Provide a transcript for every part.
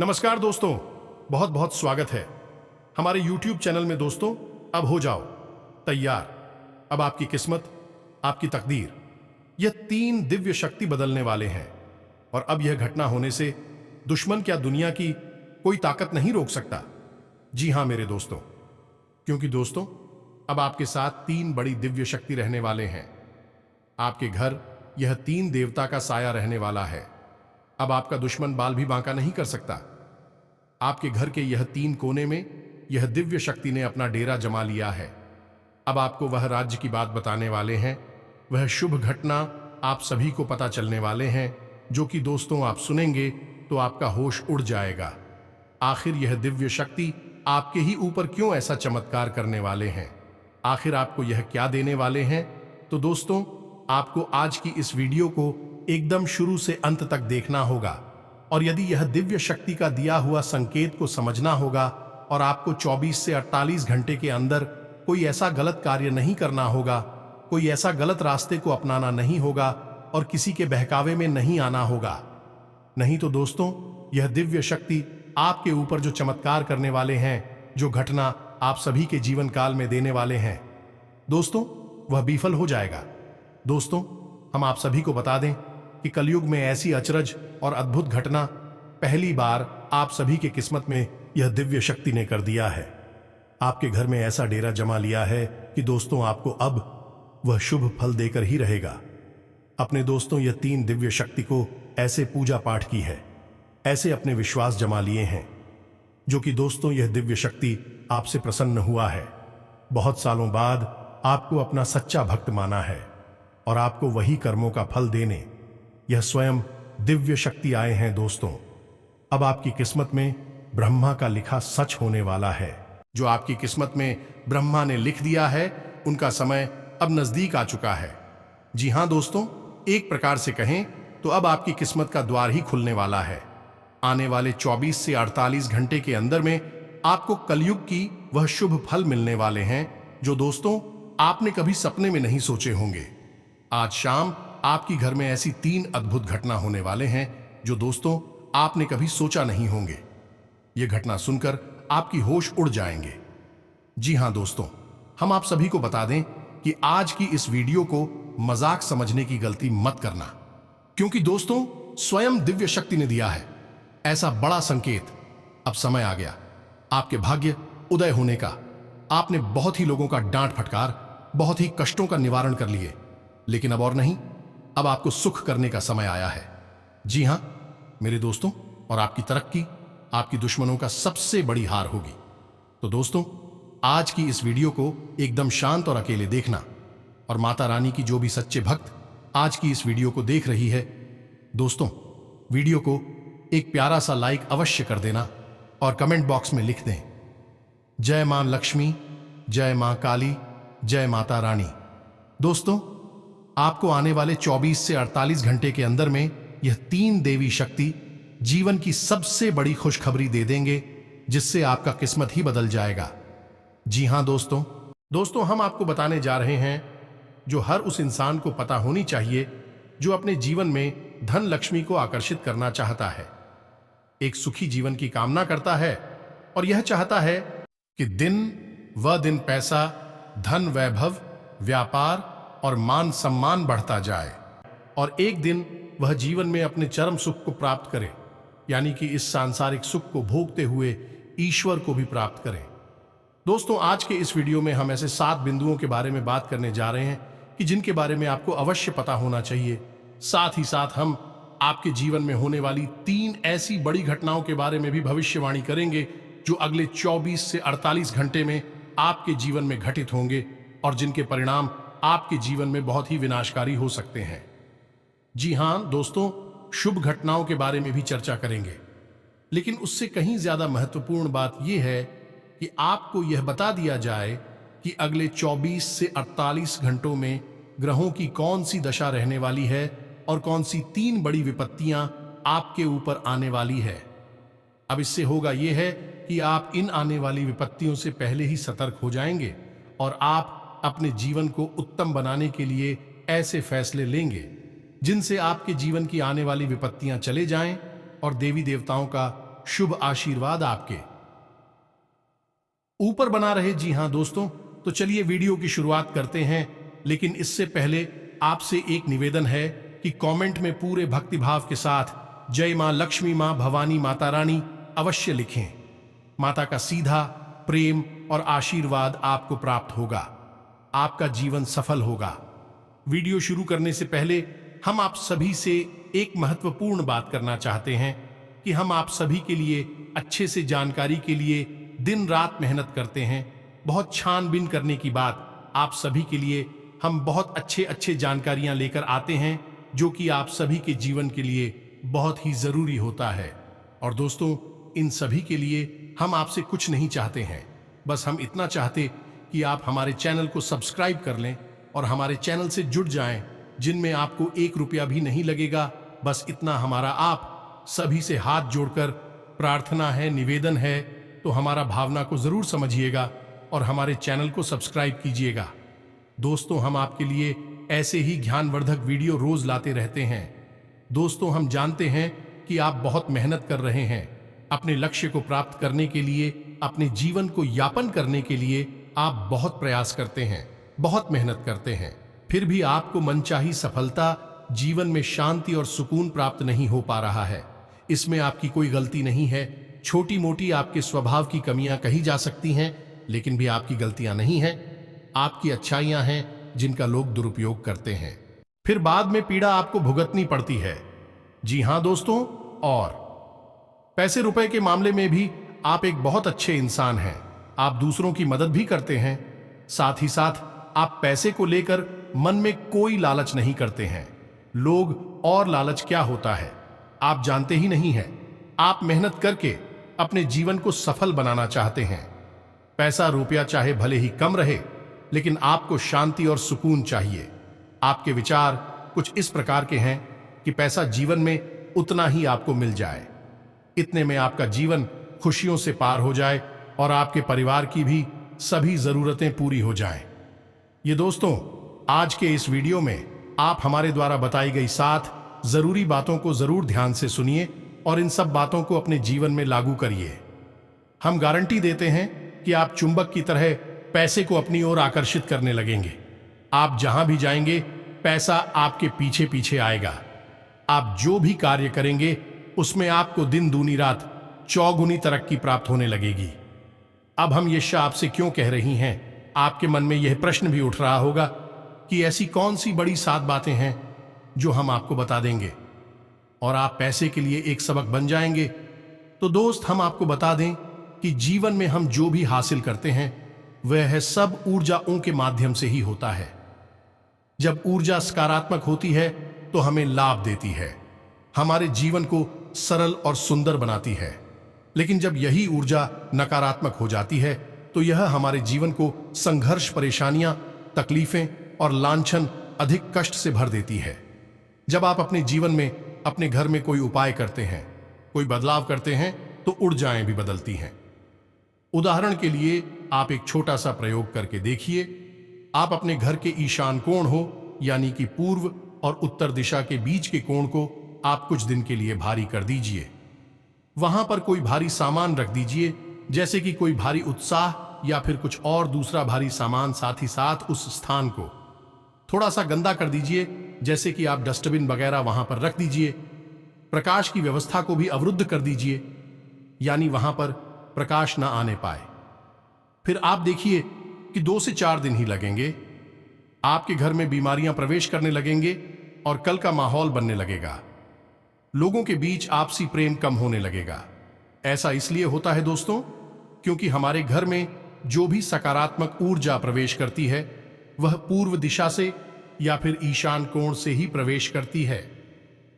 नमस्कार दोस्तों, बहुत बहुत स्वागत है हमारे YouTube चैनल में। दोस्तों, अब हो जाओ तैयार। अब आपकी किस्मत, आपकी तकदीर, यह 3 दिव्य शक्ति बदलने वाले हैं। और अब यह घटना होने से दुश्मन क्या दुनिया की कोई ताकत नहीं रोक सकता। जी हां मेरे दोस्तों, क्योंकि दोस्तों अब आपके साथ 3 बड़ी दिव्य शक्ति रहने वाले हैं। आपके घर यह 3 देवता का साया रहने वाला है। अब आपका दुश्मन बाल भी बांका नहीं कर सकता। आपके घर के यह 3 कोने में यह दिव्य शक्ति ने अपना डेरा जमा लिया है। अब आपको वह राज्य की बात बताने वाले हैं, वह शुभ घटना आप सभी को पता चलने वाले हैं, जो कि दोस्तों आप सुनेंगे तो आपका होश उड़ जाएगा। आखिर यह दिव्य शक्ति आपके ही ऊपर क्यों ऐसा चमत्कार करने वाले हैं, आखिर आपको यह क्या देने वाले हैं। तो दोस्तों, आपको आज की इस वीडियो को एकदम शुरू से अंत तक देखना होगा। और यदि यह दिव्य शक्ति का दिया हुआ संकेत को समझना होगा और आपको 24 से 48 घंटे के अंदर कोई ऐसा गलत कार्य नहीं करना होगा, कोई ऐसा गलत रास्ते को अपनाना नहीं होगा और किसी के बहकावे में नहीं आना होगा। नहीं तो दोस्तों, यह दिव्य शक्ति आपके ऊपर जो चमत्कार करने वाले हैं, जो घटना आप सभी के जीवन काल में देने वाले हैं, दोस्तों वह विफल हो जाएगा। दोस्तों, हम आप सभी को बता दें कि कलयुग में ऐसी अचरज और अद्भुत घटना पहली बार आप सभी के किस्मत में यह दिव्य शक्ति ने कर दिया है। आपके घर में ऐसा डेरा जमा लिया है कि दोस्तों आपको अब वह शुभ फल देकर ही रहेगा। अपने दोस्तों, यह 3 दिव्य शक्ति को ऐसे पूजा पाठ की है, ऐसे अपने विश्वास जमा लिए हैं, जो कि दोस्तों यह दिव्य शक्ति आपसे प्रसन्न हुआ है। बहुत सालों बाद आपको अपना सच्चा भक्त माना है और आपको वही कर्मों का फल देने यह स्वयं दिव्य शक्ति आए हैं। दोस्तों, अब आपकी किस्मत में ब्रह्मा का लिखा सच होने वाला है। जो आपकी किस्मत में ब्रह्मा ने लिख दिया है, उनका समय अब नजदीक आ चुका है। जी हां दोस्तों, एक प्रकार से कहें तो अब आपकी किस्मत का द्वार ही खुलने वाला है। आने वाले 24 से 48 घंटे के अंदर में आपको कलयुग की वह शुभ फल मिलने वाले हैं, जो दोस्तों आपने कभी सपने में नहीं सोचे होंगे। आज शाम आपकी घर में ऐसी 3 अद्भुत घटना होने वाले हैं, जो दोस्तों आपने कभी सोचा नहीं होंगे। ये घटना सुनकर आपकी होश उड़ जाएंगे। जी हां दोस्तों, हम आप सभी को बता दें कि आज की इस वीडियो को मजाक समझने की गलती मत करना, क्योंकि दोस्तों स्वयं दिव्य शक्ति ने दिया है ऐसा बड़ा संकेत। अब समय आ गया आपके भाग्य उदय होने का। आपने बहुत ही लोगों का डांट फटकार, बहुत ही कष्टों का निवारण कर लिए, लेकिन अब और नहीं, अब आपको सुख करने का समय आया है। जी हां मेरे दोस्तों, और आपकी तरक्की आपकी दुश्मनों का सबसे बड़ी हार होगी। तो दोस्तों, आज की इस वीडियो को एकदम शांत और अकेले देखना, और माता रानी की जो भी सच्चे भक्त आज की इस वीडियो को देख रही है, दोस्तों वीडियो को एक प्यारा सा लाइक अवश्य कर देना और कमेंट बॉक्स में लिख दें, जय मां लक्ष्मी, जय मां काली, जय माता रानी। दोस्तों, आपको आने वाले 24 से 48 घंटे के अंदर में यह 3 देवी शक्ति जीवन की सबसे बड़ी खुशखबरी दे देंगे, जिससे आपका किस्मत ही बदल जाएगा। जी हां दोस्तों हम आपको बताने जा रहे हैं जो हर उस इंसान को पता होनी चाहिए, जो अपने जीवन में धन लक्ष्मी को आकर्षित करना चाहता है, एक सुखी जीवन की कामना करता है और यह चाहता है कि दिन पैसा, धन, वैभव, व्यापार और मान सम्मान बढ़ता जाए, और एक दिन वह जीवन में अपने चरम सुख को प्राप्त करे, यानी कि इस सांसारिक सुख को भोगते हुए ईश्वर को भी प्राप्त करें। दोस्तों, आज के इस वीडियो में हम ऐसे 7 बिंदुओं के बारे में बात करने जा रहे हैं कि जिनके बारे में आपको अवश्य पता होना चाहिए। साथ ही साथ हम आपके जीवन में होने वाली 3 ऐसी बड़ी घटनाओं के बारे में भी भविष्यवाणी करेंगे, जो अगले 24 से 48 घंटे में आपके जीवन में घटित होंगे और जिनके परिणाम आपके जीवन में बहुत ही विनाशकारी हो सकते हैं। जी हां दोस्तों, शुभ घटनाओं के बारे में भी चर्चा करेंगे, लेकिन उससे कहीं ज्यादा महत्वपूर्ण बात यह है कि आपको यह बता दिया जाए कि अगले 24 से 48 घंटों में ग्रहों की कौन सी दशा रहने वाली है और कौन सी 3 बड़ी विपत्तियां आपके ऊपर आने वाली है। अब इससे होगा यह है कि आप इन आने वाली विपत्तियों से पहले ही सतर्क हो जाएंगे और आप अपने जीवन को उत्तम बनाने के लिए ऐसे फैसले लेंगे जिनसे आपके जीवन की आने वाली विपत्तियां चले जाएं और देवी देवताओं का शुभ आशीर्वाद आपके ऊपर बना रहे। जी हां दोस्तों, तो चलिए वीडियो की शुरुआत करते हैं। लेकिन इससे पहले आपसे एक निवेदन है कि कमेंट में पूरे भक्तिभाव के साथ जय मां लक्ष्मी, मां भवानी, माता रानी अवश्य लिखें। माता का सीधा प्रेम और आशीर्वाद आपको प्राप्त होगा, आपका जीवन सफल होगा। वीडियो शुरू करने से पहले हम आप सभी से एक महत्वपूर्ण बात करना चाहते हैं कि हम आप सभी के लिए अच्छे से जानकारी के लिए दिन रात मेहनत करते हैं। बहुत छानबीन करने की बात आप सभी के लिए हम बहुत अच्छे जानकारियां लेकर आते हैं, जो कि आप सभी के जीवन के लिए बहुत ही जरूरी होता है। और दोस्तों, इन सभी के लिए हम आपसे कुछ नहीं चाहते हैं, बस हम इतना चाहते कि आप हमारे चैनल को सब्सक्राइब कर लें और हमारे चैनल से जुड़ जाएं, जिनमें आपको 1 रुपया भी नहीं लगेगा। बस इतना हमारा आप सभी से हाथ जोड़कर प्रार्थना है, निवेदन है। तो हमारा भावना को जरूर समझिएगा और हमारे चैनल को सब्सक्राइब कीजिएगा। दोस्तों, हम आपके लिए ऐसे ही ज्ञानवर्धक वीडियो रोज लाते रहते हैं। दोस्तों, हम जानते हैं कि आप बहुत मेहनत कर रहे हैं अपने लक्ष्य को प्राप्त करने के लिए, अपने जीवन को यापन करने के लिए आप बहुत प्रयास करते हैं, बहुत मेहनत करते हैं। फिर भी आपको मनचाही सफलता, जीवन में शांति और सुकून प्राप्त नहीं हो पा रहा है। इसमें आपकी कोई गलती नहीं है। छोटी मोटी आपके स्वभाव की कमियां कही जा सकती हैं, लेकिन भी आपकी गलतियां नहीं हैं। आपकी अच्छाइयां हैं जिनका लोग दुरुपयोग करते हैं, फिर बाद में पीड़ा आपको भुगतनी पड़ती है। जी हां दोस्तों, और पैसे रुपए के मामले में भी आप एक बहुत अच्छे इंसान हैं। आप दूसरों की मदद भी करते हैं। साथ ही साथ आप पैसे को लेकर मन में कोई लालच नहीं करते हैं। लोग और लालच क्या होता है आप जानते ही नहीं हैं। आप मेहनत करके अपने जीवन को सफल बनाना चाहते हैं। पैसा रुपया चाहे भले ही कम रहे, लेकिन आपको शांति और सुकून चाहिए। आपके विचार कुछ इस प्रकार के हैं कि पैसा जीवन में उतना ही आपको मिल जाए, इतने में आपका जीवन खुशियों से पार हो जाए और आपके परिवार की भी सभी जरूरतें पूरी हो जाएं। ये दोस्तों, आज के इस वीडियो में आप हमारे द्वारा बताई गई 7 जरूरी बातों को जरूर ध्यान से सुनिए और इन सब बातों को अपने जीवन में लागू करिए। हम गारंटी देते हैं कि आप चुंबक की तरह पैसे को अपनी ओर आकर्षित करने लगेंगे। आप जहां भी जाएंगे, पैसा आपके पीछे पीछे आएगा। आप जो भी कार्य करेंगे, उसमें आपको दिन दूनी रात चौगुनी तरक्की प्राप्त होने लगेगी। अब हम ये आपसे क्यों कह रही हैं? आपके मन में यह प्रश्न भी उठ रहा होगा कि ऐसी कौन सी बड़ी 7 बातें हैं जो हम आपको बता देंगे और आप पैसे के लिए एक सबक बन जाएंगे। तो दोस्त, हम आपको बता दें कि जीवन में हम जो भी हासिल करते हैं, वह है सब ऊर्जाओं के माध्यम से ही होता है। जब ऊर्जा सकारात्मक होती है तो हमें लाभ देती है, हमारे जीवन को सरल और सुंदर बनाती है। लेकिन जब यही ऊर्जा नकारात्मक हो जाती है तो यह हमारे जीवन को संघर्ष, परेशानियां, तकलीफें और लांछन, अधिक कष्ट से भर देती है। जब आप अपने जीवन में, अपने घर में कोई उपाय करते हैं, कोई बदलाव करते हैं, तो ऊर्जाएं भी बदलती हैं। उदाहरण के लिए आप एक छोटा सा प्रयोग करके देखिए। आप अपने घर के ईशान कोण हो, यानी कि पूर्व और उत्तर दिशा के बीच के कोण को आप कुछ दिन के लिए भारी कर दीजिए। वहां पर कोई भारी सामान रख दीजिए, जैसे कि कोई भारी उत्साह या फिर कुछ और दूसरा भारी सामान। साथ ही साथ उस स्थान को थोड़ा सा गंदा कर दीजिए, जैसे कि आप डस्टबिन वगैरह वहां पर रख दीजिए। प्रकाश की व्यवस्था को भी अवरुद्ध कर दीजिए, यानी वहां पर प्रकाश ना आने पाए। फिर आप देखिए कि 2 से 4 दिन ही लगेंगे, आपके घर में बीमारियां प्रवेश करने लगेंगे और कल का माहौल बनने लगेगा। लोगों के बीच आपसी प्रेम कम होने लगेगा। ऐसा इसलिए होता है दोस्तों, क्योंकि हमारे घर में जो भी सकारात्मक ऊर्जा प्रवेश करती है, वह पूर्व दिशा से या फिर ईशान कोण से ही प्रवेश करती है।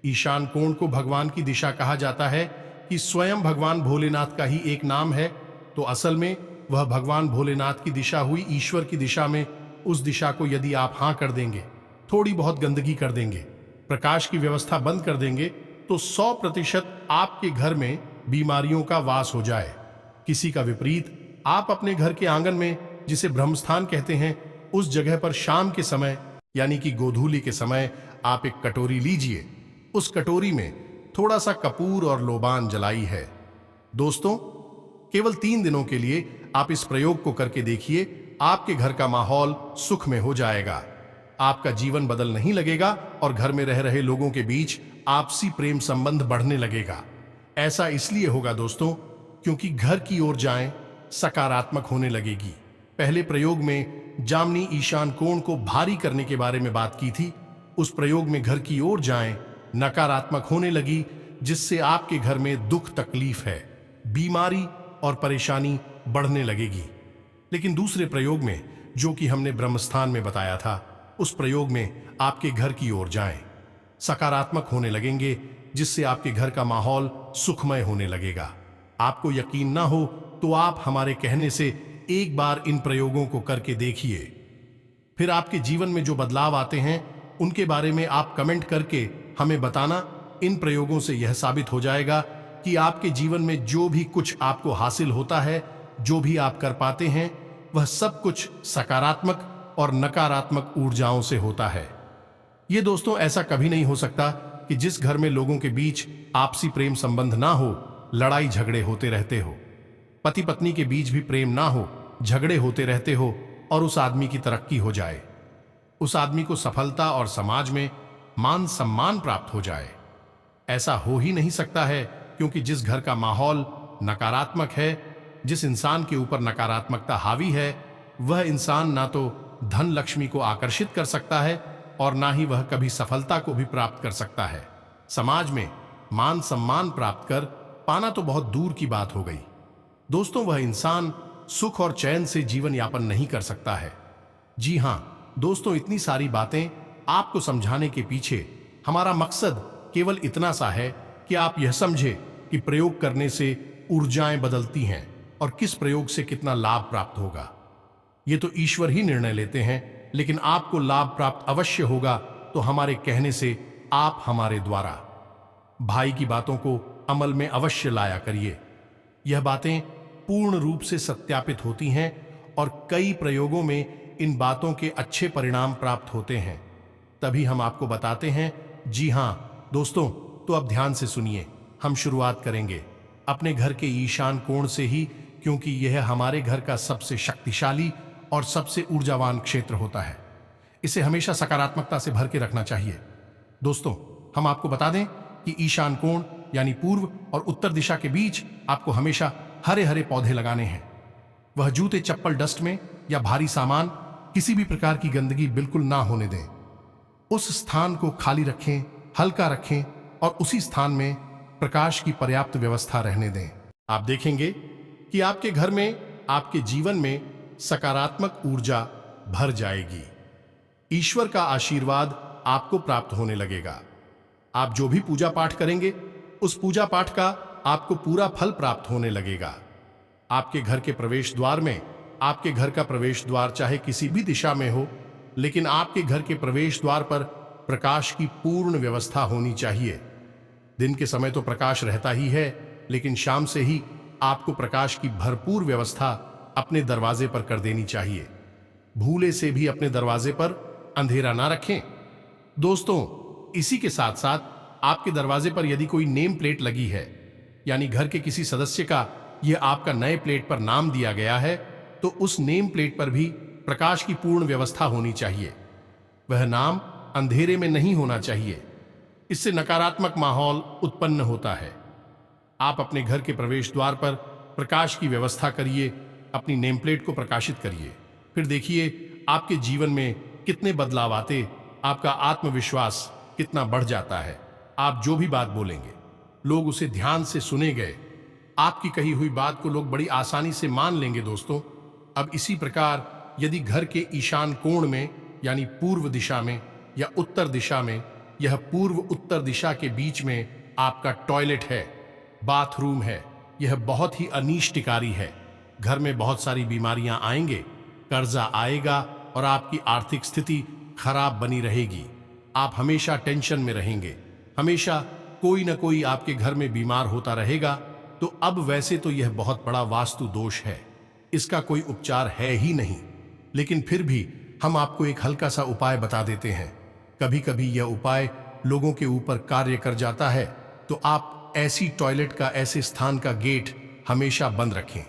ईशान कोण को भगवान की दिशा कहा जाता है कि स्वयं भगवान भोलेनाथ का ही एक नाम है। तो असल में वह भगवान भोलेनाथ की दिशा हुई, ईश्वर की दिशा में। उस दिशा को यदि आप हां कर देंगे, थोड़ी बहुत गंदगी कर देंगे, प्रकाश की व्यवस्था बंद कर देंगे, तो 100% आपके घर में बीमारियों का वास हो जाए। किसी का विपरीत, आप अपने घर के आंगन में, जिसे ब्रह्मस्थान कहते हैं, उस जगह पर शाम के समय यानी कि गोधूली के समय आप एक कटोरी लीजिए। उस कटोरी में थोड़ा सा कपूर और लोबान जलाई है। दोस्तों, केवल 3 दिनों के लिए आप इस प्रयोग को करके देखिए, आपके घर का माहौल सुखमय हो जाएगा। आपका जीवन बदल नहीं लगेगा और घर में रह रहे लोगों के बीच आपसी प्रेम संबंध बढ़ने लगेगा। ऐसा इसलिए होगा दोस्तों, क्योंकि घर की ओर जाएं सकारात्मक होने लगेगी। पहले प्रयोग में जामनी ईशान कोण को भारी करने के बारे में बात की थी। उस प्रयोग में घर की ओर जाएं नकारात्मक होने लगी, जिससे आपके घर में दुख तकलीफ है, बीमारी और परेशानी बढ़ने लगेगी। लेकिन दूसरे प्रयोग में, जो कि हमने ब्रह्मस्थान में बताया था, उस प्रयोग में आपके घर की ओर जाएं सकारात्मक होने लगेंगे, जिससे आपके घर का माहौल सुखमय होने लगेगा। आपको यकीन ना हो तो आप हमारे कहने से एक बार इन प्रयोगों को करके देखिए। फिर आपके जीवन में जो बदलाव आते हैं उनके बारे में आप कमेंट करके हमें बताना। इन प्रयोगों से यह साबित हो जाएगा कि आपके जीवन में जो भी कुछ आपको हासिल होता है, जो भी आप कर पाते हैं, वह सब कुछ सकारात्मक और नकारात्मक ऊर्जाओं से होता है। ये दोस्तों, ऐसा कभी नहीं हो सकता कि जिस घर में लोगों के बीच आपसी प्रेम संबंध ना हो, लड़ाई झगड़े होते रहते हो, पति पत्नी के बीच भी प्रेम ना हो, झगड़े होते रहते हो और उस आदमी की तरक्की हो जाए, उस आदमी को सफलता और समाज में मान सम्मान प्राप्त हो जाए। ऐसा हो ही नहीं सकता है, क्योंकि जिस घर का माहौल नकारात्मक है, जिस इंसान के ऊपर नकारात्मकता हावी है, वह इंसान ना तो धन लक्ष्मी को आकर्षित कर सकता है और ना ही वह कभी सफलता को भी प्राप्त कर सकता है। समाज में मान सम्मान प्राप्त कर पाना तो बहुत दूर की बात हो गई। दोस्तों, वह इंसान सुख और चैन से जीवन यापन नहीं कर सकता है। जी हां दोस्तों, इतनी सारी बातें आपको समझाने के पीछे हमारा मकसद केवल इतना सा है कि आप यह समझे कि प्रयोग करने से ऊर्जाएं बदलती हैं और किस प्रयोग से कितना लाभ प्राप्त होगा। ये तो ईश्वर ही निर्णय लेते हैं, लेकिन आपको लाभ प्राप्त अवश्य होगा तो हमारे कहने से, आप हमारे द्वारा। भाई की बातों को अमल में अवश्य लाया करिए। यह बातें पूर्ण रूप से सत्यापित होती हैं और कई प्रयोगों में इन बातों के अच्छे परिणाम प्राप्त होते हैं, तभी हम आपको बताते हैं। जी हां दोस्तों, तो अब ध्यान से सुनिए। हम शुरुआत करेंगे अपने घर के ईशान कोण से ही, क्योंकि यह हमारे घर का सबसे शक्तिशाली और सबसे ऊर्जावान क्षेत्र होता है। इसे हमेशा सकारात्मकता से भर के रखना चाहिए। दोस्तों, हम आपको बता दें कि ईशान कोण यानी पूर्व और उत्तर दिशा के बीच आपको हमेशा हरे हरे पौधे लगाने हैं। वह जूते चप्पल डस्ट में या भारी सामान, किसी भी प्रकार की गंदगी बिल्कुल ना होने दें। उस स्थान को खाली रखें, हल्का रखें और उसी स्थान में प्रकाश की पर्याप्त व्यवस्था रहने दें। आप देखेंगे कि आपके घर में, आपके जीवन में सकारात्मक ऊर्जा भर जाएगी। ईश्वर का आशीर्वाद आपको प्राप्त होने लगेगा। आप जो भी पूजा पाठ करेंगे, उस पूजा पाठ का आपको पूरा फल प्राप्त होने लगेगा। आपके घर के प्रवेश द्वार में, आपके घर का प्रवेश द्वार चाहे किसी भी दिशा में हो, लेकिन आपके घर के प्रवेश द्वार पर प्रकाश की पूर्ण व्यवस्था होनी चाहिए। दिन के समय तो प्रकाश रहता ही है, लेकिन शाम से ही आपको प्रकाश की भरपूर व्यवस्था अपने दरवाजे पर कर देनी चाहिए। भूले से भी अपने दरवाजे पर अंधेरा ना रखें। दोस्तों, इसी के साथ साथ आपके दरवाजे पर यदि कोई नेम प्लेट लगी है, यानी घर के किसी सदस्य का यह आपका नए प्लेट पर नाम दिया गया है, तो उस नेम प्लेट पर भी प्रकाश की पूर्ण व्यवस्था होनी चाहिए। वह नाम अंधेरे में नहीं होना चाहिए। इससे नकारात्मक माहौल उत्पन्न होता है। आप अपने घर के प्रवेश द्वार पर प्रकाश की व्यवस्था करिए, अपनी नेम प्लेट को प्रकाशित करिए। फिर देखिए आपके जीवन में कितने बदलाव आते, आपका आत्मविश्वास कितना बढ़ जाता है। आप जो भी बात बोलेंगे, लोग उसे ध्यान से सुने गए। आपकी कही हुई बात को लोग बड़ी आसानी से मान लेंगे। दोस्तों, अब इसी प्रकार यदि घर के ईशान कोण में, यानी पूर्व दिशा में या उत्तर दिशा में, यह पूर्व उत्तर दिशा के बीच में आपका टॉयलेट है, बाथरूम है, यह बहुत ही अनिष्टकारी है। घर में बहुत सारी बीमारियां आएंगे, कर्जा आएगा और आपकी आर्थिक स्थिति खराब बनी रहेगी। आप हमेशा टेंशन में रहेंगे, हमेशा कोई न कोई आपके घर में बीमार होता रहेगा। तो अब वैसे तो यह बहुत बड़ा वास्तु दोष है, इसका कोई उपचार है ही नहीं, लेकिन फिर भी हम आपको एक हल्का सा उपाय बता देते हैं। कभी कभी यह उपाय लोगों के ऊपर कार्य कर जाता है। तो आप ऐसी टॉयलेट का, ऐसे स्थान का गेट हमेशा बंद रखें।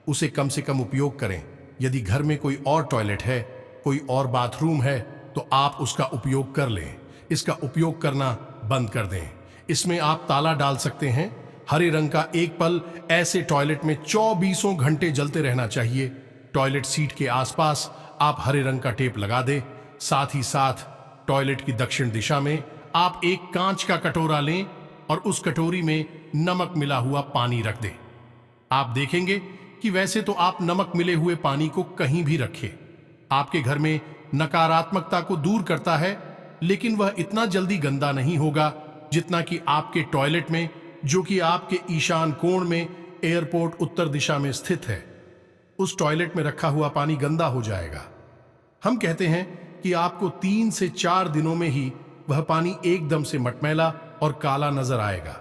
उसे कम से कम उपयोग करें। यदि घर में कोई और टॉयलेट है, कोई और बाथरूम है, तो आप उसका उपयोग कर लें। इसका उपयोग करना बंद कर दें। इसमें आप ताला डाल सकते हैं। हरे रंग का एक बल्ब ऐसे टॉयलेट में 24 घंटे जलते रहना चाहिए। टॉयलेट सीट के आसपास आप हरे रंग का टेप लगा दें। साथ ही साथ टॉयलेट की दक्षिण दिशा में आप एक कांच का कटोरा लें और उस कटोरी में नमक मिला हुआ पानी रख दें। आप देखेंगे कि वैसे तो आप नमक मिले हुए पानी को कहीं भी रखें, आपके घर में नकारात्मकता को दूर करता है, लेकिन वह इतना जल्दी गंदा नहीं होगा जितना कि आपके टॉयलेट में, जो कि आपके ईशान कोण में एयरपोर्ट उत्तर दिशा में स्थित है। उस टॉयलेट में रखा हुआ पानी गंदा हो जाएगा। हम कहते हैं कि आपको 3 से 4 दिनों में ही वह पानी एकदम से मटमैला और काला नजर आएगा।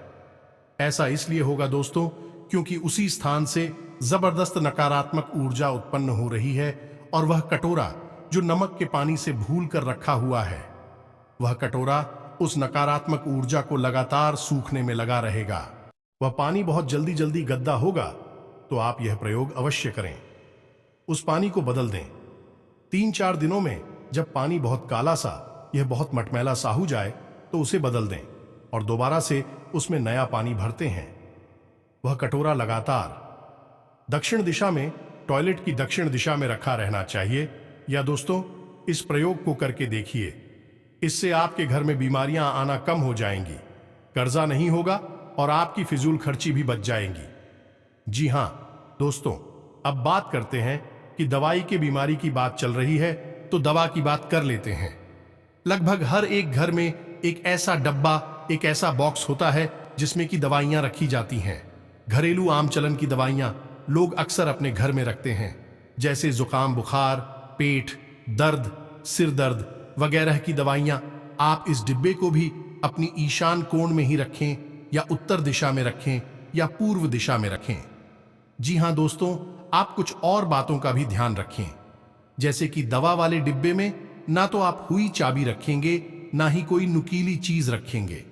ऐसा इसलिए होगा दोस्तों, क्योंकि उसी स्थान से जबरदस्त नकारात्मक ऊर्जा उत्पन्न हो रही है और वह कटोरा जो नमक के पानी से भूल कर रखा हुआ है, वह कटोरा उस नकारात्मक ऊर्जा को लगातार सूखने में लगा रहेगा। वह पानी बहुत जल्दी जल्दी गंदा होगा, तो आप यह प्रयोग अवश्य करें। उस पानी को बदल दें। 3-4 दिनों में जब पानी बहुत काला सा, यह बहुत मटमैला सा हो जाए, तो उसे बदल दें और दोबारा से उसमें नया पानी भरते हैं। वह कटोरा लगातार दक्षिण दिशा में, टॉयलेट की दक्षिण दिशा में रखा रहना चाहिए। या दोस्तों, इस प्रयोग को करके देखिए। इससे आपके घर में बीमारियां आना कम हो जाएंगी, कर्जा नहीं होगा और आपकी फिजूल खर्ची भी बच जाएंगी। जी हां दोस्तों, अब बात करते हैं कि दवाई की बीमारी की बात चल रही है, तो दवा की बात कर लेते हैं। लगभग हर एक घर में एक ऐसा डब्बा, एक ऐसा बॉक्स होता है जिसमें की दवाइयां रखी जाती हैं। घरेलू आम चलन की दवाइयां लोग अक्सर अपने घर में रखते हैं, जैसे जुकाम, बुखार, पेट दर्द, सिर दर्द वगैरह की दवाइयां। आप इस डिब्बे को भी अपनी ईशान कोण में ही रखें, या उत्तर दिशा में रखें, या पूर्व दिशा में रखें। जी हां दोस्तों, आप कुछ और बातों का भी ध्यान रखें, जैसे कि दवा वाले डिब्बे में ना तो आप हुई चाबी रखेंगे, ना ही कोई नुकीली चीज रखेंगे।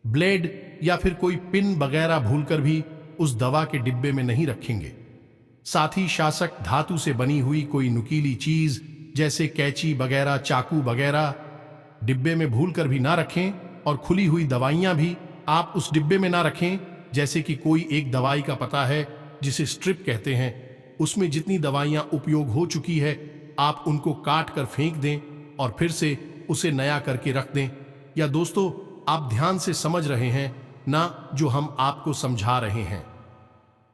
ब्लेड या फिर कोई पिन वगैरह भूलकर भी उस दवा के डिब्बे में नहीं रखेंगे। साथ ही शासक धातु से बनी हुई कोई नुकीली चीज जैसे कैंची वगैरह, चाकू वगैरह डिब्बे में भूलकर भी ना रखें। और खुली हुई दवाइयां भी आप उस डिब्बे में ना रखें। जैसे कि कोई एक दवाई का पता है जिसे स्ट्रिप कहते हैं, उसमें जितनी दवाइयां उपयोग हो चुकी है आप उनको काट कर फेंक दें और फिर से उसे नया करके रख दें। या दोस्तों, आप ध्यान से समझ रहे हैं ना जो हम आपको समझा रहे हैं?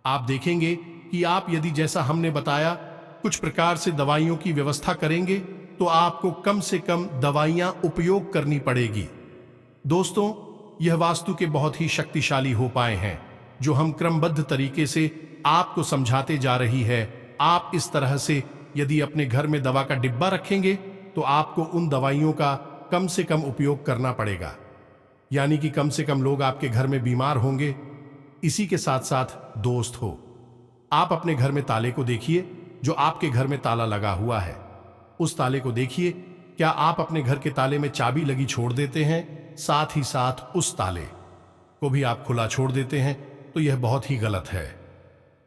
आप देखेंगे कि आप यदि जैसा हमने बताया कुछ प्रकार से दवाइयों की व्यवस्था करेंगे, तो आपको कम से कम दवाइयां उपयोग करनी पड़ेगी। दोस्तों, यह वास्तु के बहुत ही शक्तिशाली हो पाए हैं, जो हम क्रमबद्ध तरीके से आपको समझाते जा रही है। आप इस तरह से यदि अपने घर में दवा का डिब्बा रखेंगे, तो आपको उन दवाइयों का कम से कम उपयोग करना पड़ेगा, यानी कि कम से कम लोग आपके घर में बीमार होंगे। इसी के साथ साथ दोस्त हो, आप अपने घर में ताले को देखिए जो आपके घर में ताला लगा हुआ है। उस ताले को देखिए, क्या आप अपने घर के ताले में चाबी लगी छोड़ देते हैं? साथ ही साथ उस ताले को भी आप खुला छोड़ देते हैं, तो यह बहुत ही गलत है।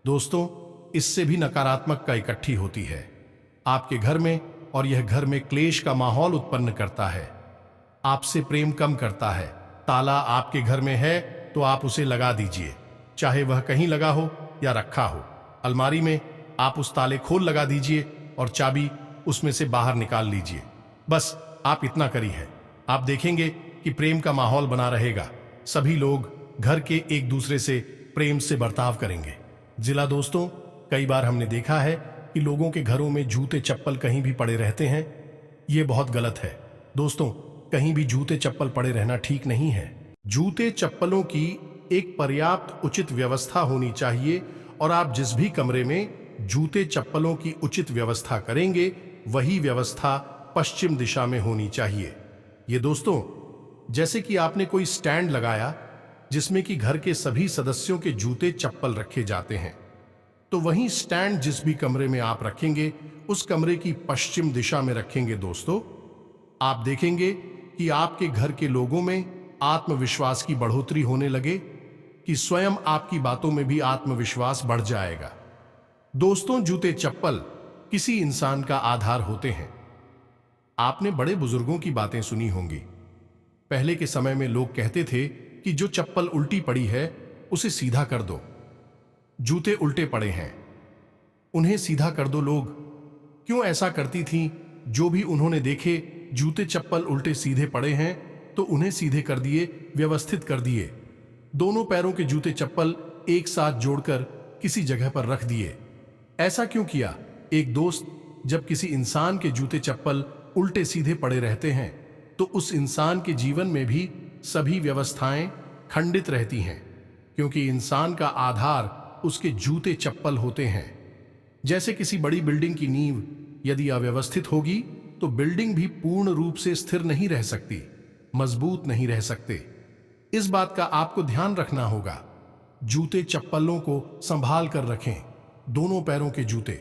दोस्तों, इससे भी नकारात्मकता इकट्ठी होती है आपके घर में, और यह घर में क्लेश का माहौल उत्पन्न करता है, आपसे प्रेम कम करता है। ताला आपके घर में है तो आप उसे लगा दीजिए, चाहे वह कहीं लगा हो या रखा हो। अलमारी में आप उस ताले खोल लगा दीजिए और चाबी उसमें से बाहर निकाल लीजिए। बस आप इतना करिए, आप देखेंगे कि प्रेम का माहौल बना रहेगा। सभी लोग घर के एक दूसरे से प्रेम से बर्ताव करेंगे। जिला दोस्तों, कई बार हमने देखा है कि लोगों के घरों में जूते चप्पल कहीं भी पड़े रहते हैं। ये बहुत गलत है दोस्तों, कहीं भी जूते चप्पल पड़े रहना ठीक नहीं है। जूते चप्पलों की एक पर्याप्त उचित व्यवस्था होनी चाहिए, और आप जिस भी कमरे में जूते चप्पलों की उचित व्यवस्था करेंगे, वही व्यवस्था पश्चिम दिशा में होनी चाहिए। ये दोस्तों, जैसे कि आपने कोई स्टैंड लगाया जिसमें कि घर के सभी सदस्यों के जूते चप्पल रखे जाते हैं, तो वही स्टैंड जिस भी कमरे में आप रखेंगे, उस कमरे की पश्चिम दिशा में रखेंगे। दोस्तों, आप देखेंगे कि आपके घर के लोगों में आत्मविश्वास की बढ़ोतरी होने लगे। कि स्वयं आपकी बातों में भी आत्मविश्वास बढ़ जाएगा। दोस्तों, जूते चप्पल किसी इंसान का आधार होते हैं। आपने बड़े बुजुर्गों की बातें सुनी होंगी। पहले के समय में लोग कहते थे कि जो चप्पल उल्टी पड़ी है उसे सीधा कर दो। जूते उल्टे पड़े हैं, उन्हें सीधा कर दो। लोग क्यों ऐसा करती थीं? जो भी उन्होंने देखे जूते चप्पल उल्टे सीधे पड़े हैं तो उन्हें सीधे कर दिए, व्यवस्थित कर दिए। दोनों पैरों के जूते चप्पल एक साथ जोड़कर किसी जगह पर रख दिए। ऐसा क्यों किया? एक दोस्त, जब किसी इंसान के जूते चप्पल उल्टे सीधे पड़े रहते हैं तो उस इंसान के जीवन में भी सभी व्यवस्थाएं खंडित रहती हैं, क्योंकि इंसान का आधार उसके जूते चप्पल होते हैं। जैसे किसी बड़ी बिल्डिंग की नींव यदि अव्यवस्थित होगी तो बिल्डिंग भी पूर्ण रूप से स्थिर नहीं रह सकती, मजबूत नहीं रह सकते। इस बात का आपको ध्यान रखना होगा। जूते चप्पलों को संभाल कर रखें। दोनों पैरों के जूते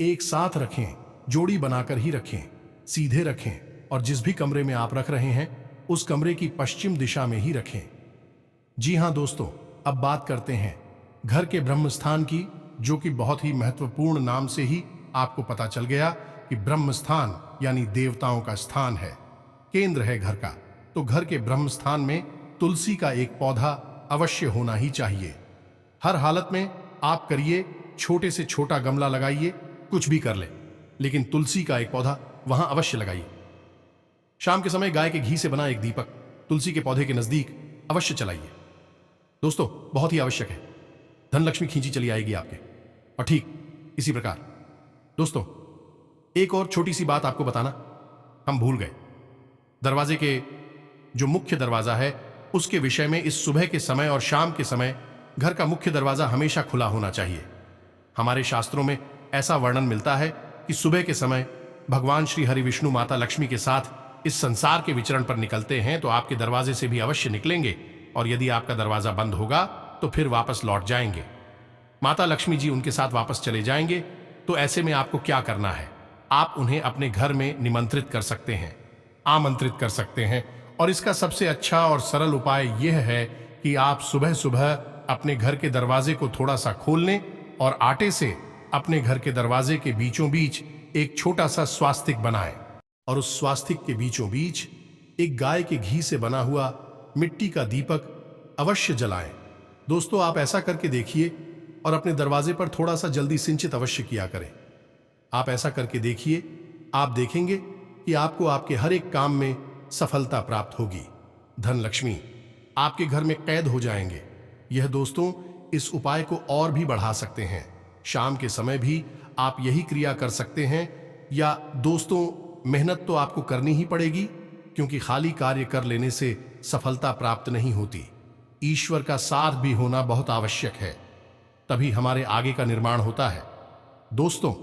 एक साथ रखें, जोड़ी बनाकर ही रखें, सीधे रखें, और जिस भी कमरे में आप रख रहे हैं उस कमरे की पश्चिम दिशा में ही रखें। जी हां दोस्तों, अब बात करते हैं घर के ब्रह्म स्थान की, जो कि बहुत ही महत्वपूर्ण नाम से ही आपको पता चल गया कि ब्रह्म स्थान यानी देवताओं का स्थान है, केंद्र है घर का। तो घर के ब्रह्म स्थान में तुलसी का एक पौधा अवश्य होना ही चाहिए। हर हालत में आप करिए, छोटे से छोटा गमला लगाइए, कुछ भी कर ले, लेकिन तुलसी का एक पौधा वहां अवश्य लगाइए। शाम के समय गाय के घी से बना एक दीपक तुलसी के पौधे के नजदीक अवश्य चलाइए। दोस्तों, बहुत ही आवश्यक है, धन लक्ष्मी खींची चली आएगी आपके। और ठीक इसी प्रकार दोस्तों, एक और छोटी सी बात आपको बताना हम भूल गए। दरवाजे के जो मुख्य दरवाजा है उसके विषय में इस सुबह के समय और शाम के समय घर का मुख्य दरवाजा हमेशा खुला होना चाहिए। हमारे शास्त्रों में ऐसा वर्णन मिलता है कि सुबह के समय भगवान श्री हरि विष्णु माता लक्ष्मी के साथ इस संसार के विचरण पर निकलते हैं तो आपके दरवाजे से भी अवश्य निकलेंगे, और यदि आपका दरवाजा बंद होगा तो फिर वापस लौट जाएंगे। माता लक्ष्मी जी उनके साथ वापस चले जाएंगे। तो ऐसे में आपको क्या करना है? आप उन्हें अपने घर में निमंत्रित कर सकते हैं, आमंत्रित कर सकते हैं, और इसका सबसे अच्छा और सरल उपाय यह है कि आप सुबह सुबह अपने घर के दरवाजे को थोड़ा सा खोल लें और आटे से अपने घर के दरवाजे के बीचों बीच एक छोटा सा स्वास्तिक बनाएं, और उस स्वास्तिक के बीचों बीच एक गाय के घी से बना हुआ मिट्टी का दीपक अवश्य जलाएं। दोस्तों, आप ऐसा करके देखिए और अपने दरवाजे पर थोड़ा सा जल्दी सिंचित अवश्य किया करें। आप ऐसा करके देखिए, आप देखेंगे कि आपको आपके हर एक काम में सफलता प्राप्त होगी। धन लक्ष्मी आपके घर में कैद हो जाएंगे। यह दोस्तों, इस उपाय को और भी बढ़ा सकते हैं। शाम के समय भी आप यही क्रिया कर सकते हैं, या दोस्तों, मेहनत तो आपको करनी ही पड़ेगी, क्योंकि खाली कार्य कर लेने से सफलता प्राप्त नहीं होती। ईश्वर का साथ भी होना बहुत आवश्यक है, तभी हमारे आगे का निर्माण होता है। दोस्तों,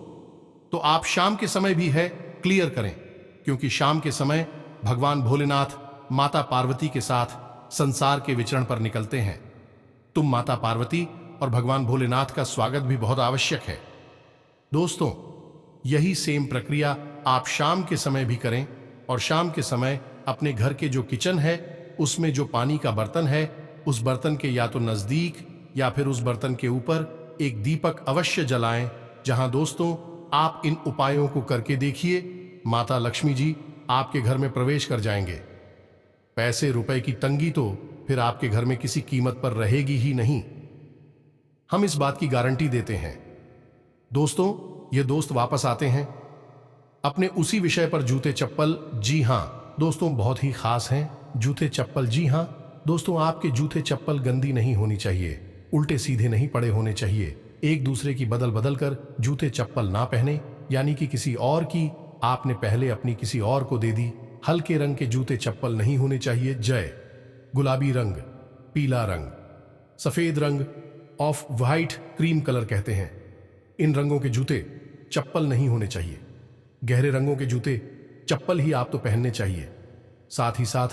तो आप शाम के समय भी है क्लियर करें, क्योंकि शाम के समय भगवान भोलेनाथ माता पार्वती के साथ संसार के विचरण पर निकलते हैं। तुम माता पार्वती और भगवान भोलेनाथ का स्वागत भी बहुत आवश्यक है। दोस्तों, यही सेम प्रक्रिया आप शाम के समय भी करें, और शाम के समय अपने घर के जो किचन है उसमें जो पानी का बर्तन है उस बर्तन के या तो नजदीक या फिर उस बर्तन के ऊपर एक दीपक अवश्य जलाएं। जहां दोस्तों, आप इन उपायों को करके देखिए, माता लक्ष्मी जी आपके घर में प्रवेश कर जाएंगे। पैसे रुपए की तंगी तो फिर आपके घर में किसी कीमत पर रहेगी ही नहीं, हम इस बात की गारंटी देते हैं। दोस्तों, ये दोस्त वापस आते हैं अपने उसी विषय पर, जूते चप्पल। जी हां दोस्तों, बहुत ही खास हैं जूते चप्पल। जी हां दोस्तों, आपके जूते चप्पल गंदी नहीं होनी चाहिए, उल्टे सीधे नहीं पड़े होने चाहिए। एक दूसरे की बदल बदल कर जूते चप्पल ना पहने, यानी कि किसी और की आपने पहले अपनी किसी और को दे दी। हल्के रंग के जूते चप्पल नहीं होने चाहिए। जय गुलाबी रंग, पीला रंग, सफेद रंग, ऑफ वाइट, क्रीम कलर कहते हैं, इन रंगों के जूते चप्पल नहीं होने चाहिए। गहरे रंगों के जूते चप्पल ही आप तो पहनने चाहिए। साथ ही साथ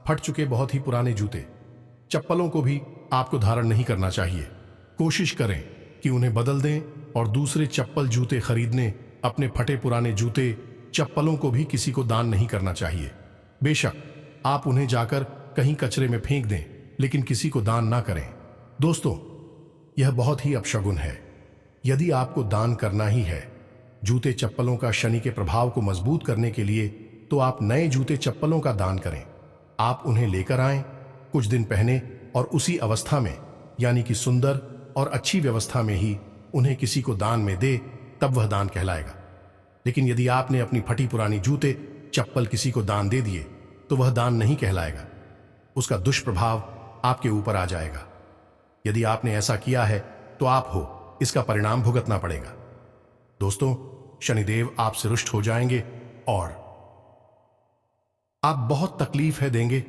फट चुके बहुत ही पुराने जूते चप्पलों को भी आपको धारण नहीं करना चाहिए। कोशिश करें कि उन्हें बदल दें और दूसरे चप्पल जूते खरीदने अपने फटे पुराने जूते चप्पलों को भी किसी को दान नहीं करना चाहिए। बेशक आप उन्हें जाकर कहीं कचरे में फेंक दें, लेकिन किसी को दान ना करें। दोस्तों, यह बहुत ही अपशगुन है। यदि आपको दान करना ही है जूते चप्पलों का शनि के प्रभाव को मजबूत करने के लिए, तो आप नए जूते चप्पलों का दान करें। आप उन्हें लेकर आएं, कुछ दिन पहने और उसी अवस्था में, यानी कि सुंदर और अच्छी व्यवस्था में ही उन्हें किसी को दान में दे, तब वह दान कहलाएगा। लेकिन यदि आपने अपनी फटी पुरानी जूते चप्पल किसी को दान दे दिए, तो वह दान नहीं कहलाएगा। उसका दुष्प्रभाव आपके ऊपर आ जाएगा। यदि आपने ऐसा किया है तो आप हो इसका परिणाम भुगतना पड़ेगा। दोस्तों, शनिदेव आपसे रुष्ट हो जाएंगे और आप बहुत तकलीफ है देंगे।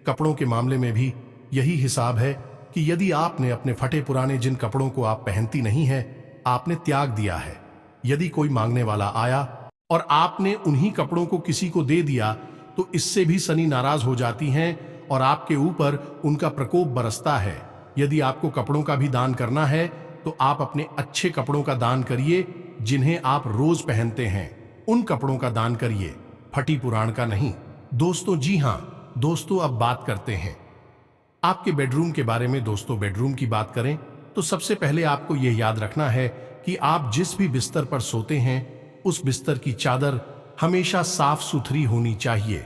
कपड़ों के मामले में भी यही हिसाब है कि यदि आपने अपने फटे पुराने जिन कपड़ों को आप पहनती नहीं है, आपने त्याग दिया है, यदि कोई मांगने वाला आया और आपने उन्हीं कपड़ों को किसी को दे दिया, तो इससे भी शनि नाराज हो जाती हैं और आपके ऊपर उनका प्रकोप बरसता है। यदि आपको कपड़ों का भी दान करना है तो आप अपने अच्छे कपड़ों का दान करिए, जिन्हें आप रोज पहनते हैं। उन कपड़ों का दान करिए, फटी पुराण का नहीं। दोस्तों, जी हां दोस्तों, अब बात करते हैं आपके बेडरूम के बारे में। दोस्तों, बेडरूम की बात करें तो सबसे पहले आपको यह याद रखना है कि आप जिस भी बिस्तर पर सोते हैं, उस बिस्तर की चादर हमेशा साफ सुथरी होनी चाहिए।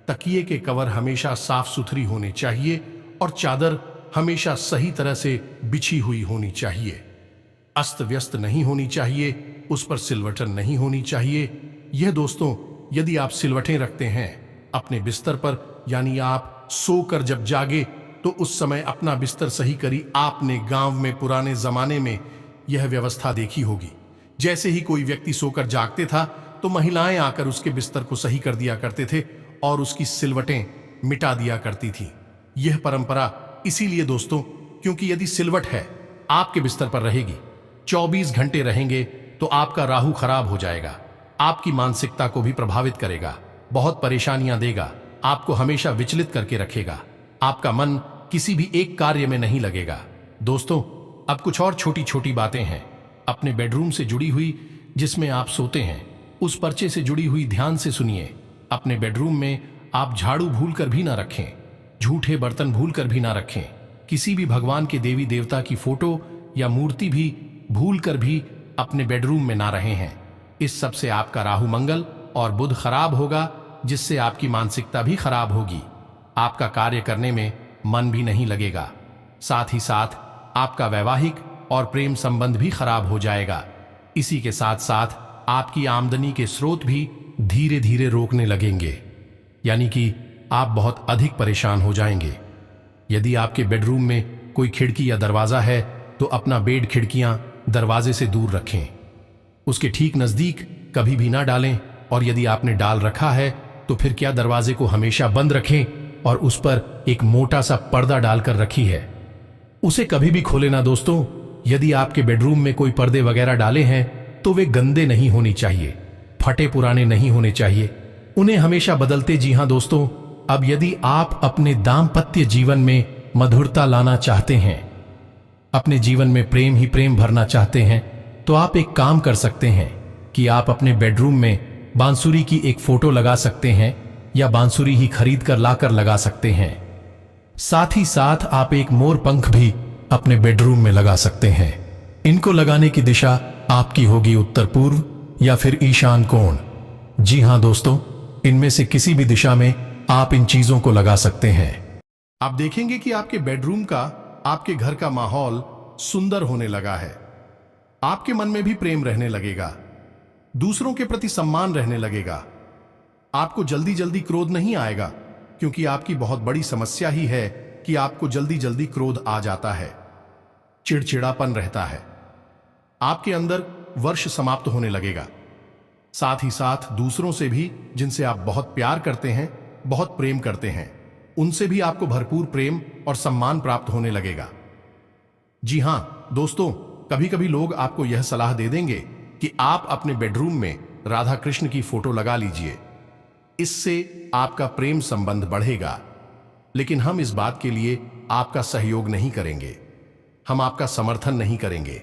तकिए के कवर हमेशा साफ सुथरी होने चाहिए और चादर हमेशा सही तरह से बिछी हुई होनी चाहिए। अस्त व्यस्त नहीं होनी चाहिए, उस पर सिलवटन नहीं होनी चाहिए। यह दोस्तों, यदि आप सिलवटें रखते हैं अपने बिस्तर पर, यानी आप सोकर जब जागे तो उस समय अपना बिस्तर सही करी। आपने गांव में पुराने जमाने में यह व्यवस्था देखी होगी। जैसे ही कोई व्यक्ति सोकर जागते था तो महिलाएं आकर उसके बिस्तर को सही कर दिया करते थे और उसकी सिलवटें मिटा दिया करती थी। यह परंपरा इसीलिए दोस्तों, क्योंकि यदि सिलवट है आपके बिस्तर पर रहेगी, 24 घंटे रहेंगे, तो आपका राहु खराब हो जाएगा, आपकी मानसिकता को भी प्रभावित करेगा, बहुत परेशानियां देगा, आपको हमेशा विचलित करके रखेगा, आपका मन किसी भी एक कार्य में नहीं लगेगा। दोस्तों, अब कुछ और छोटी छोटी बातें हैं अपने बेडरूम से जुड़ी हुई, जिसमें आप सोते हैं, उस पर्चे से जुड़ी हुई ध्यान से सुनिए। अपने बेडरूम में आप झाड़ू भूल कर भी ना रखें, झूठे बर्तन भूल कर भी ना रखें, किसी भी भगवान के देवी देवता की फोटो या मूर्ति भी भूल कर भी अपने बेडरूम में ना रहे हैं। इस सब से आपका राहु मंगल और बुध खराब होगा, जिससे आपकी मानसिकता भी खराब होगी, आपका कार्य करने में मन भी नहीं लगेगा, साथ ही साथ आपका वैवाहिक और प्रेम संबंध भी खराब हो जाएगा। इसी के साथ साथ आपकी आमदनी के स्रोत भी धीरे धीरे रोकने लगेंगे, यानी कि आप बहुत अधिक परेशान हो जाएंगे। यदि आपके बेडरूम में कोई खिड़की या दरवाजा है तो अपना बेड खिड़कियां दरवाजे से दूर रखें, उसके ठीक नजदीक कभी भी ना डालें, और यदि आपने डाल रखा है तो फिर क्या दरवाजे को हमेशा बंद रखें और उस पर एक मोटा सा पर्दा डालकर रखी है, उसे कभी भी खोले ना। दोस्तों, यदि आपके बेडरूम में कोई पर्दे वगैरह डाले हैं तो वे गंदे नहीं होने चाहिए, फटे पुराने नहीं होने चाहिए, उन्हें हमेशा बदलते। जी हां दोस्तों, अब यदि आप अपने दाम्पत्य जीवन में मधुरता लाना चाहते हैं, अपने जीवन में प्रेम ही प्रेम भरना चाहते हैं, तो आप एक काम कर सकते हैं कि आप अपने बेडरूम में बांसुरी की एक फोटो लगा सकते हैं या बांसुरी ही खरीद कर लाकर लगा सकते हैं। साथ ही साथ आप एक मोर पंख भी अपने बेडरूम में लगा सकते हैं। इनको लगाने की दिशा आपकी होगी उत्तर पूर्व या फिर ईशान कोण। जी हां दोस्तों, इनमें से किसी भी दिशा में आप इन चीजों को लगा सकते हैं। आप देखेंगे कि आपके बेडरूम का, आपके घर का माहौल सुंदर होने लगा है। आपके मन में भी प्रेम रहने लगेगा, दूसरों के प्रति सम्मान रहने लगेगा। आपको जल्दी जल्दी क्रोध नहीं आएगा, क्योंकि आपकी बहुत बड़ी समस्या ही है कि आपको जल्दी जल्दी क्रोध आ जाता है, चिड़चिड़ापन रहता है। आपके अंदर वर्ष समाप्त होने लगेगा। साथ ही साथ दूसरों से भी, जिनसे आप बहुत प्यार करते हैं, बहुत प्रेम करते हैं, उनसे भी आपको भरपूर प्रेम और सम्मान प्राप्त होने लगेगा। जी हां दोस्तों, कभी कभी लोग आपको यह सलाह दे देंगे कि आप अपने बेडरूम में राधा कृष्ण की फोटो लगा लीजिए, इससे आपका प्रेम संबंध बढ़ेगा। लेकिन हम इस बात के लिए आपका सहयोग नहीं करेंगे, हम आपका समर्थन नहीं करेंगे।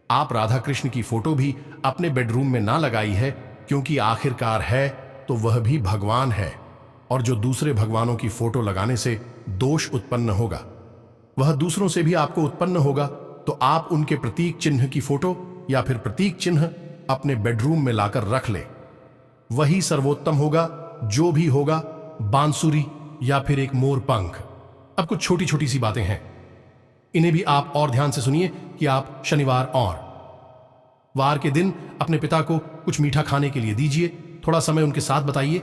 आप राधा कृष्ण की फोटो भी अपने बेडरूम में ना लगाई है, क्योंकि आखिरकार है तो वह भी भगवान है, और जो दूसरे भगवानों की फोटो लगाने से दोष उत्पन्न होगा। वह दूसरों से भी आपको उत्पन्न होगा, तो आप उनके प्रतीक चिन्ह की फोटो या फिर प्रतीक चिन्ह अपने बेडरूम में लाकर रख ले। वही सर्वोत्तम होगा, जो भी होगा, बांसुरी या फिर एक मोर पंख। अब कुछ छोटी छोटी सी बातें हैं, इन्हें भी आप और ध्यान से सुनिए कि आप शनिवार और वार के दिन अपने पिता को कुछ मीठा खाने के लिए दीजिए, थोड़ा समय उनके साथ बताइए।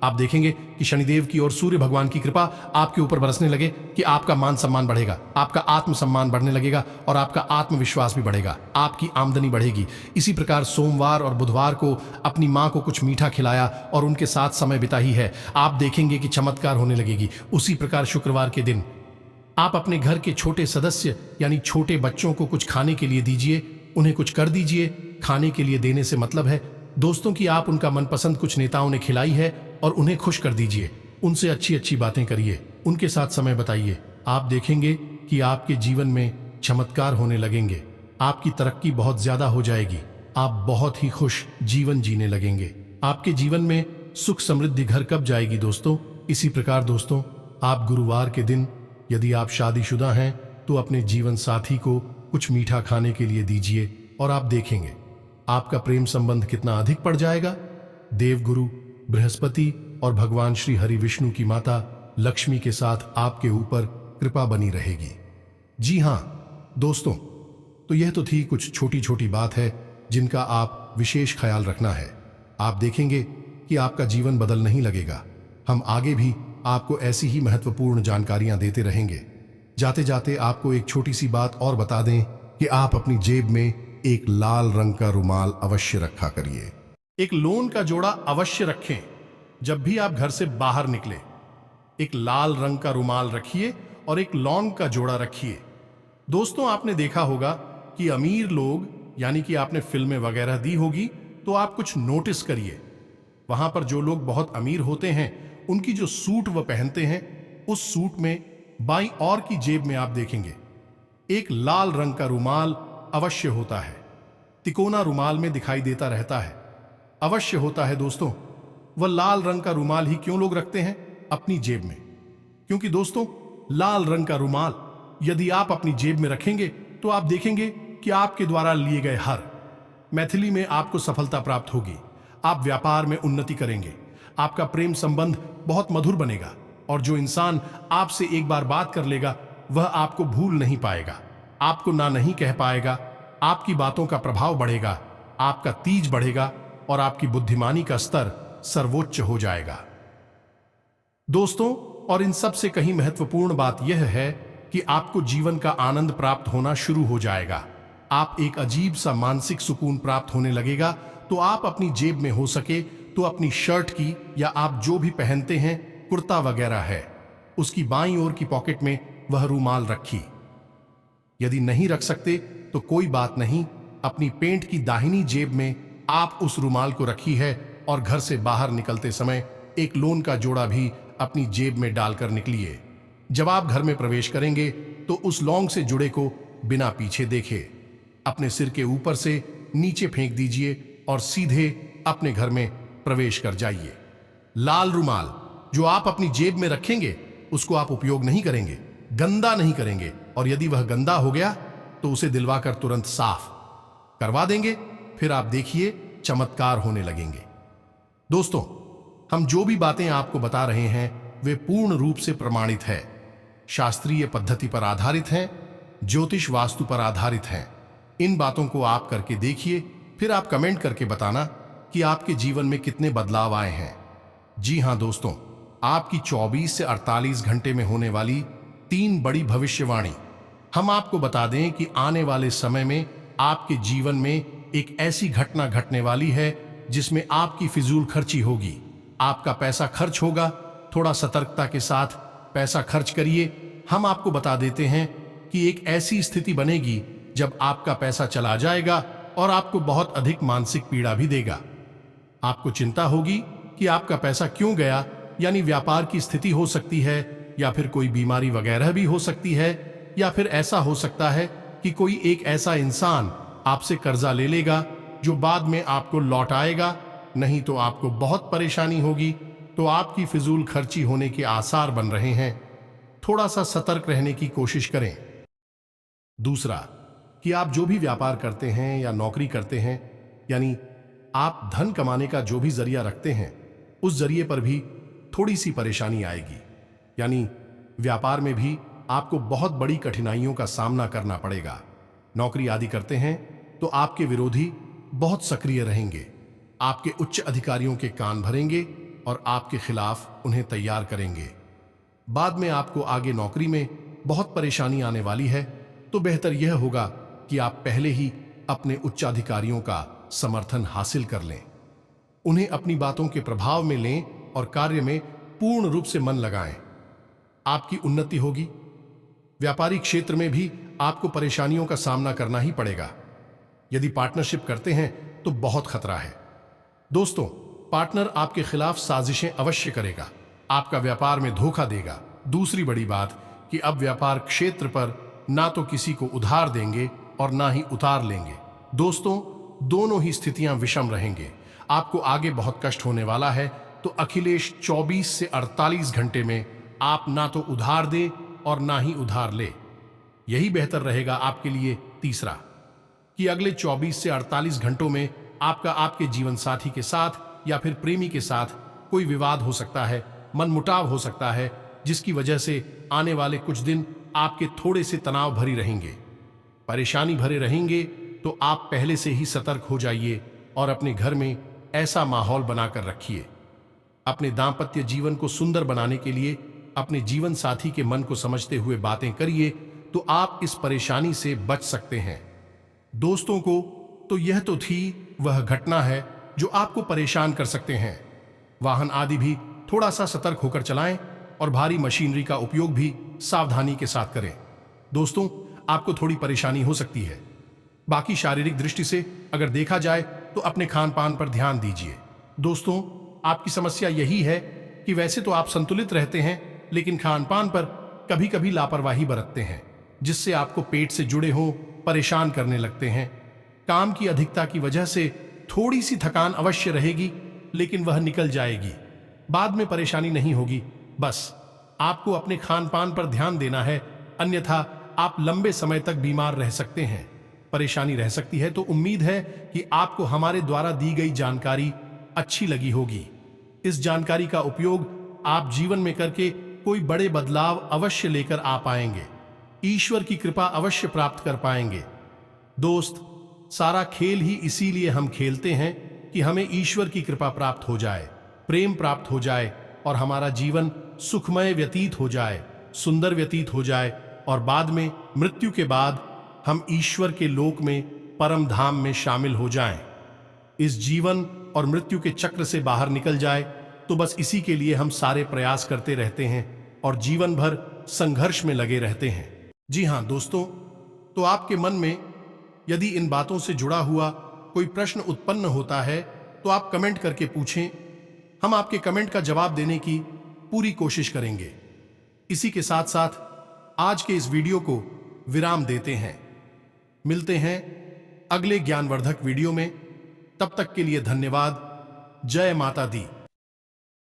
आप देखेंगे कि शनिदेव की और सूर्य भगवान की कृपा आपके ऊपर बरसने लगे कि आपका मान सम्मान बढ़ेगा, आपका आत्मसम्मान बढ़ने लगेगा और आपका आत्मविश्वास भी बढ़ेगा, आपकी आमदनी बढ़ेगी। इसी प्रकार सोमवार और बुधवार को अपनी माँ को कुछ मीठा खिलाया और उनके साथ समय बिताई है, आप देखेंगे कि चमत्कार होने लगेगी। उसी प्रकार शुक्रवार के दिन आप अपने घर के छोटे सदस्य यानी छोटे बच्चों को कुछ खाने के लिए दीजिए, उन्हें कुछ कर दीजिए। खाने के लिए देने से मतलब है दोस्तों कि आप उनका मनपसंद कुछ नेताओं ने खिलाई है और उन्हें खुश कर दीजिए, उनसे अच्छी अच्छी बातें करिए, उनके साथ समय बताइए। आप देखेंगे कि आपके जीवन में चमत्कार होने लगेंगे, आपकी तरक्की बहुत ज्यादा हो जाएगी, आप बहुत ही खुश जीवन जीने लगेंगे। आपके जीवन में सुख समृद्धि घर कब जाएगी दोस्तों। इसी प्रकार दोस्तों, आप गुरुवार के दिन यदि आप शादीशुदा हैं तो अपने जीवन साथी को कुछ मीठा खाने के लिए दीजिए और आप देखेंगे आपका प्रेम संबंध कितना अधिक बढ़ जाएगा। देवगुरु बृहस्पति और भगवान श्री हरि विष्णु की माता लक्ष्मी के साथ आपके ऊपर कृपा बनी रहेगी। जी हां दोस्तों, तो यह तो थी कुछ छोटी छोटी बात है जिनका आप विशेष ख्याल रखना है। आप देखेंगे कि आपका जीवन बदल नहीं लगेगा। हम आगे भी आपको ऐसी ही महत्वपूर्ण जानकारियां देते रहेंगे। जाते जाते आपको एक छोटी सी बात और बता दें कि आप अपनी जेब में एक लाल रंग का रुमाल अवश्य रखा करिए। एक लोन का जोड़ा अवश्य रखें। जब भी आप घर से बाहर निकले एक लाल रंग का रुमाल रखिए और एक लॉन का जोड़ा रखिए। दोस्तों, आपने देखा होगा कि अमीर लोग यानी कि आपने फिल्में वगैरह दी होगी तो आप कुछ नोटिस करिए, वहां पर जो लोग बहुत अमीर होते हैं उनकी जो सूट वह पहनते हैं, उस सूट में बाईं ओर की जेब में आप देखेंगे एक लाल रंग का रुमाल अवश्य होता है। तिकोना रुमाल में दिखाई देता रहता है, अवश्य होता है। दोस्तों, वह लाल रंग का रुमाल ही क्यों लोग रखते हैं अपनी जेब में? क्योंकि दोस्तों, लाल रंग का रुमाल यदि आप अपनी जेब में रखेंगे तो आप देखेंगे कि आपके द्वारा लिए गए हर मैथिली में आपको सफलता प्राप्त होगी, आप व्यापार में उन्नति करेंगे, आपका प्रेम संबंध बहुत मधुर बनेगा और जो इंसान आपसे एक बार बात कर लेगा वह आपको भूल नहीं पाएगा, आपको ना नहीं कह पाएगा, आपकी बातों का प्रभाव बढ़ेगा, आपका तीज बढ़ेगा और आपकी बुद्धिमानी का स्तर सर्वोच्च हो जाएगा। दोस्तों, और इन सब से कहीं महत्वपूर्ण बात यह है कि आपको जीवन का आनंद प्राप्त होना शुरू हो जाएगा। आप एक अजीब सा मानसिक सुकून प्राप्त होने लगेगा। तो आप अपनी जेब में हो सके तो अपनी शर्ट की या आप जो भी पहनते हैं कुर्ता वगैरह है उसकी बाईं ओर की पॉकेट में वह रूमाल रखिए। यदि नहीं रख सकते तो कोई बात नहीं, अपनी पेंट की दाहिनी जेब में आप उस रूमाल को रखी है और घर से बाहर निकलते समय एक लोन का जोड़ा भी अपनी जेब में डालकर निकलिए। जब आप घर में प्रवेश करेंगे तो उस लौंग से जुड़े को बिना पीछे देखे अपने सिर के ऊपर से नीचे फेंक दीजिए और सीधे अपने घर में प्रवेश कर जाइए। लाल रुमाल जो आप अपनी जेब में रखेंगे उसको आप उपयोग नहीं करेंगे, गंदा नहीं करेंगे, और यदि वह गंदा हो गया तो उसे दिलवाकर तुरंत साफ करवा देंगे। फिर आप देखिए चमत्कार होने लगेंगे। दोस्तों, हम जो भी बातें आपको बता रहे हैं वे पूर्ण रूप से प्रमाणित है, शास्त्रीय पद्धति पर आधारित हैं, ज्योतिष वास्तु पर आधारित हैं। इन बातों को आप करके देखिए, फिर आप कमेंट करके बताना कि आपके जीवन में कितने बदलाव आए हैं। जी हां दोस्तों, आपकी 24 से 48 घंटे में होने वाली 3 बड़ी भविष्यवाणी हम आपको बता दें कि आने वाले समय में आपके जीवन में एक ऐसी घटना घटने वाली है जिसमें आपकी फिजूल खर्ची होगी, आपका पैसा खर्च होगा। थोड़ा सतर्कता के साथ पैसा खर्च करिए। हम आपको बता देते हैं कि एक ऐसी स्थिति बनेगी जब आपका पैसा चला जाएगा और आपको बहुत अधिक मानसिक पीड़ा भी देगा। आपको चिंता होगी कि आपका पैसा क्यों गया, यानी व्यापार की स्थिति हो सकती है या फिर कोई बीमारी वगैरह भी हो सकती है, या फिर ऐसा हो सकता है कि कोई एक ऐसा इंसान आपसे कर्जा ले लेगा जो बाद में आपको लौट आएगा, नहीं तो आपको बहुत परेशानी होगी। तो आपकी फिजूल खर्ची होने के आसार बन रहे हैं। थोड़ा सा सतर्क रहने की कोशिश करें। दूसरा, कि आप जो भी व्यापार करते हैं या नौकरी करते हैं, यानी आप धन कमाने का जो भी जरिया रखते हैं, उस जरिए पर भी थोड़ी सी परेशानी आएगी। यानी व्यापार में भी आपको बहुत बड़ी कठिनाइयों का सामना करना पड़ेगा। नौकरी आदि करते हैं तो आपके विरोधी बहुत सक्रिय रहेंगे, आपके उच्च अधिकारियों के कान भरेंगे और आपके खिलाफ उन्हें तैयार करेंगे। बाद में आपको आगे नौकरी में बहुत परेशानी आने वाली है, तो बेहतर यह होगा कि आप पहले ही अपने उच्चाधिकारियों का समर्थन हासिल कर लें, उन्हें अपनी बातों के प्रभाव में लें और कार्य में पूर्ण रूप से मन लगाएं। आपकी उन्नति होगी। व्यापारिक क्षेत्र में भी आपको परेशानियों का सामना करना ही पड़ेगा। यदि पार्टनरशिप करते हैं तो बहुत खतरा है। दोस्तों, पार्टनर आपके खिलाफ साजिशें अवश्य करेगा, आपका व्यापार में धोखा देगा। दूसरी बड़ी बात कि अब व्यापार क्षेत्र पर ना तो किसी को उधार देंगे और ना ही उतार लेंगे। दोस्तों, दोनों ही स्थितियां विषम रहेंगे। आपको आगे बहुत कष्ट होने वाला है, तो अखिलेश 24 से 48 घंटे में आप ना तो उधार दे और ना ही उधार ले। यही बेहतर रहेगा आपके लिए। तीसरा, कि अगले 24 से 48 घंटों में आपका आपके जीवन साथी के साथ या फिर प्रेमी के साथ कोई विवाद हो सकता है, मनमुटाव हो सकता है, जिसकी वजह से आने वाले कुछ दिन आपके थोड़े से तनाव भरी रहेंगे, परेशानी भरे रहेंगे। तो आप पहले से ही सतर्क हो जाइए और अपने घर में ऐसा माहौल बनाकर रखिए। अपने दांपत्य जीवन को सुंदर बनाने के लिए अपने जीवन साथी के मन को समझते हुए बातें करिए, तो आप इस परेशानी से बच सकते हैं। दोस्तों को तो यह तो थी वह घटना है जो आपको परेशान कर सकते हैं। वाहन आदि भी थोड़ा सा सतर्क होकर चलाएं और भारी मशीनरी का उपयोग भी सावधानी के साथ करें। दोस्तों, आपको थोड़ी परेशानी हो सकती है। बाकी शारीरिक दृष्टि से अगर देखा जाए तो अपने खान पान पर ध्यान दीजिए। दोस्तों, आपकी समस्या यही है कि वैसे तो आप संतुलित रहते हैं, लेकिन खान पान पर कभी कभी लापरवाही बरतते हैं, जिससे आपको पेट से जुड़े हों परेशान करने लगते हैं। काम की अधिकता की वजह से थोड़ी सी थकान अवश्य रहेगी, लेकिन वह निकल जाएगी, बाद में परेशानी नहीं होगी। बस आपको अपने खान पान पर ध्यान देना है, अन्यथा आप लंबे समय तक बीमार रह सकते हैं, परेशानी रह सकती है। तो उम्मीद है कि आपको हमारे द्वारा दी गई जानकारी अच्छी लगी होगी। इस जानकारी का उपयोग आप जीवन में करके कोई बड़े बदलाव अवश्य लेकर आ पाएंगे, ईश्वर की कृपा अवश्य प्राप्त कर पाएंगे। दोस्त, सारा खेल ही इसीलिए हम खेलते हैं कि हमें ईश्वर की कृपा प्राप्त हो जाए, प्रेम प्राप्त हो जाए और हमारा जीवन सुखमय व्यतीत हो जाए, सुंदर व्यतीत हो जाए, और बाद में मृत्यु के बाद हम ईश्वर के लोक में परम धाम में शामिल हो जाएं। इस जीवन और मृत्यु के चक्र से बाहर निकल जाए, तो बस इसी के लिए हम सारे प्रयास करते रहते हैं और जीवन भर संघर्ष में लगे रहते हैं। जी हाँ दोस्तों, तो आपके मन में यदि इन बातों से जुड़ा हुआ कोई प्रश्न उत्पन्न होता है तो आप कमेंट करके पूछें, हम आपके कमेंट का जवाब देने की पूरी कोशिश करेंगे। इसी के साथ साथ आज के इस वीडियो को विराम देते हैं। मिलते हैं अगले ज्ञानवर्धक वीडियो में। तब तक के लिए धन्यवाद। जय माता दी।